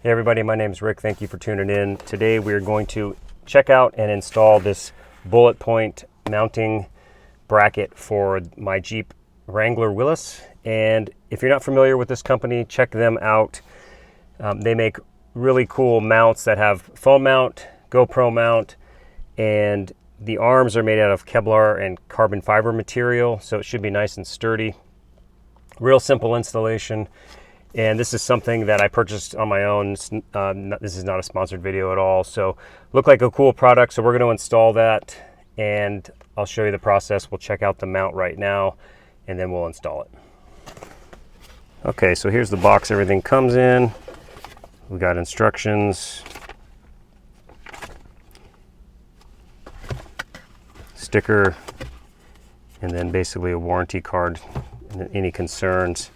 Hey everybody, my name is Rick. Thank you for tuning in. Today we're going to check out and install this Bulletpoint mounting bracket for my Jeep Wrangler Willis. And if you're not familiar with this company, check them out. They make really cool mounts that have phone mount, GoPro mount, and the arms are made out of Kevlar and carbon fiber material, so it should be nice and sturdy. Real simple installation. And this is something that I purchased on my own. This is not a sponsored video at all. So look like a cool product. So we're going to install that and I'll show you the process. We'll check out the mount right now and then we'll install it. Okay, so here's the box everything comes in. We got instructions, sticker, and then basically a warranty card and any concerns.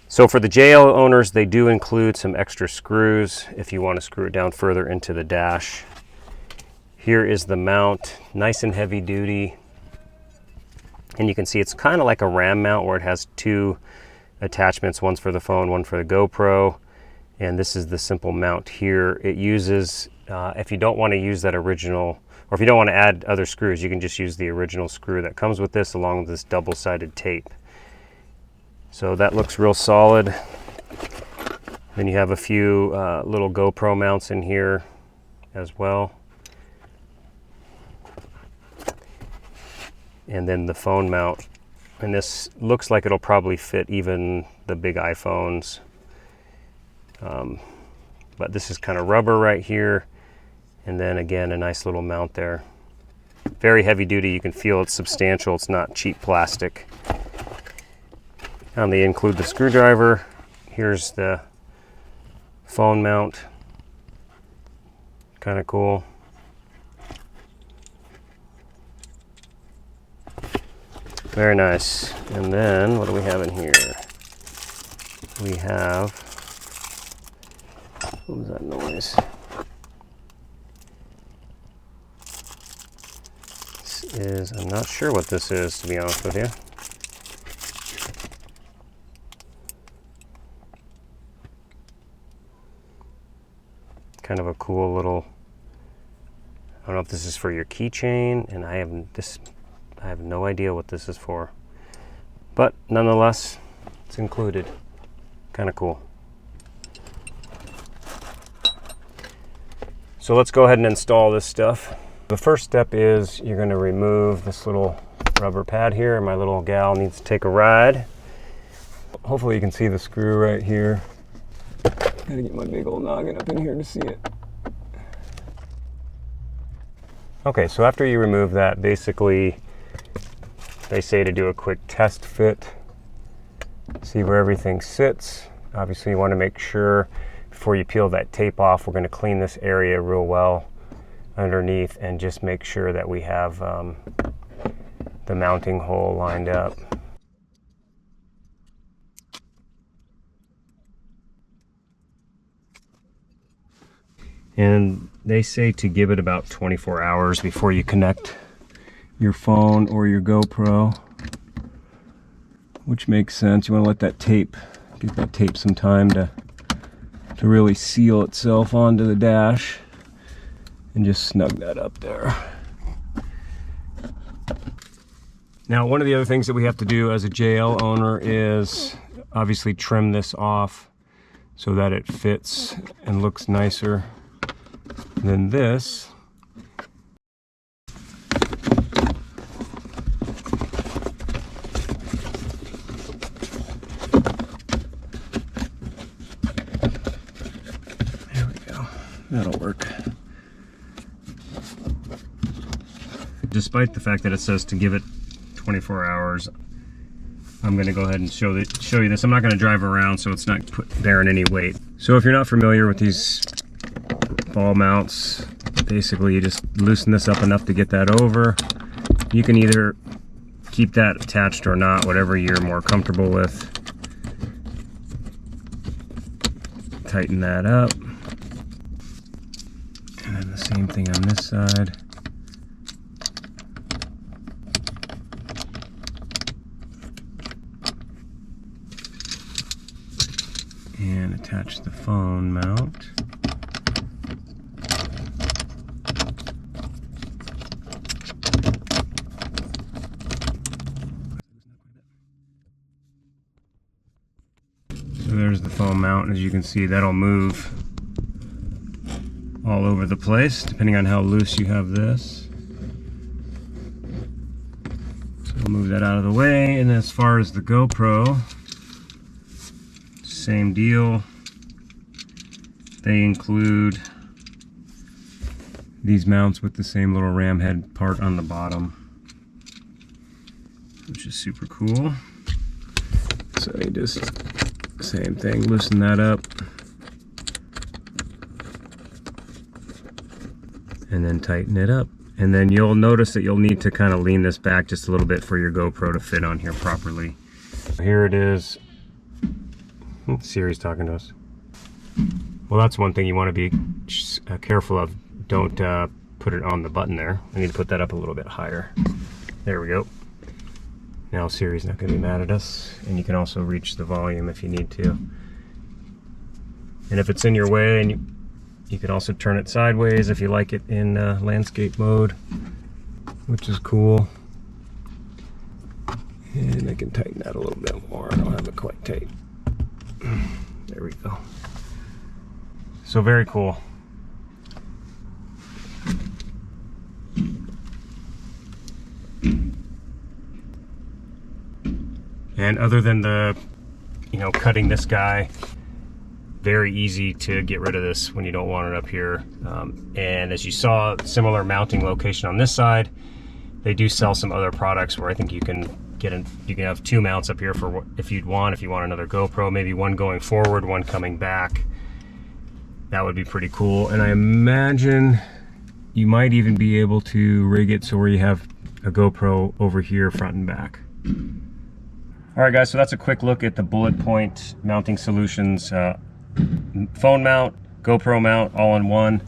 So for the JL owners, they do include some extra screws if you want to screw it down further into the dash. Here is the mount, nice and heavy duty. And you can see it's kind of like a RAM mount where it has two attachments, one's for the phone, one for the GoPro. And this is the simple mount here. It uses, if you don't want to use that original, or if you don't want to add other screws, you can just use the original screw that comes with this along with this double-sided tape. So that looks real solid. Then you have a few little GoPro mounts in here as well. And then the phone mount. And this looks like it'll probably fit even the big iPhones. But this is kind of rubber right here. And then again, a nice little mount there. Very heavy duty. You can feel it's substantial. It's not cheap plastic. And they include the screwdriver. Here's the phone mount. Kind of cool. Very nice. And then what do we have in here? We have, what was that noise? This is, I'm not sure what this is, to be honest with you. Kind of a cool little, I don't know if this is for your keychain, and I have no idea what this is for, but nonetheless it's included. Kind of cool. So let's go ahead and install this stuff. The first step is you're going to remove this little rubber pad here. My little gal needs to take a ride. Hopefully you can see the screw right here. Gotta get my big old noggin up in here to see it. Okay, so after you remove that, basically they say to do a quick test fit, see where everything sits. Obviously you want to make sure before you peel that tape off, we're going to clean this area real well underneath and just make sure that we have the mounting hole lined up. And they say to give it about 24 hours before you connect your phone or your GoPro, which makes sense. You want to let that tape, give that tape some time to really seal itself onto the dash, and just snug that up there. Now, one of the other things that we have to do as a JL owner is obviously trim this off so that it fits and looks nicer. And then this, there we go, that'll work. Despite the fact that it says to give it 24 hours, I'm going to go ahead and show you this. I'm not going to drive around so it's not bearing any weight. So if you're not familiar with these ball mounts, basically you just loosen this up enough to get that over. You can either keep that attached or not, whatever you're more comfortable with. Tighten that up, and then the same thing on this side. And attach the phone mount. So there's the phone mount. As you can see, that'll move all over the place depending on how loose you have this. So I'll move that out of the way. And as far as the GoPro, same deal. They include these mounts with the same little ram head part on the bottom, which is super cool. So you just, same thing, loosen that up. And then tighten it up. And then you'll notice that you'll need to kind of lean this back just a little bit for your GoPro to fit on here properly. Here it is. Siri's talking to us. Well, that's one thing you want to be careful of. Don't put it on the button there. I need to put that up a little bit higher. There we go. Now Siri's not going to be mad at us. And you can also reach the volume if you need to. And if it's in your way, and you can also turn it sideways if you like it in landscape mode, which is cool. And I can tighten that a little bit more. I don't have it quite tight. There we go. So very cool. And other than the, cutting this guy, very easy to get rid of this when you don't want it up here. And as you saw, similar mounting location on this side. They do sell some other products where I think you can have two mounts up here for if you want another GoPro, maybe one going forward, one coming back. That would be pretty cool. And I imagine you might even be able to rig it so where you have a GoPro over here front and back. All right guys, so that's a quick look at the Bulletpoint mounting solutions, phone mount, GoPro mount, all in one.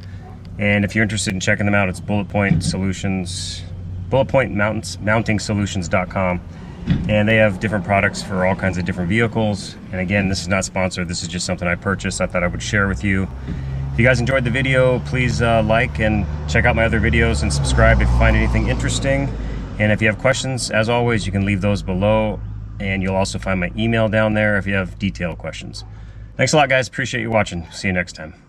And if you're interested in checking them out, it's Bulletpoint Solutions, BulletpointMountingSolutions.com. And they have different products for all kinds of different vehicles. And again, this is not sponsored. This is just something I purchased. I thought I would share with you. If you guys enjoyed the video, please like and check out my other videos and subscribe if you find anything interesting. And if you have questions, as always, you can leave those below. And you'll also find my email down there if you have detailed questions. Thanks a lot, guys. Appreciate you watching. See you next time.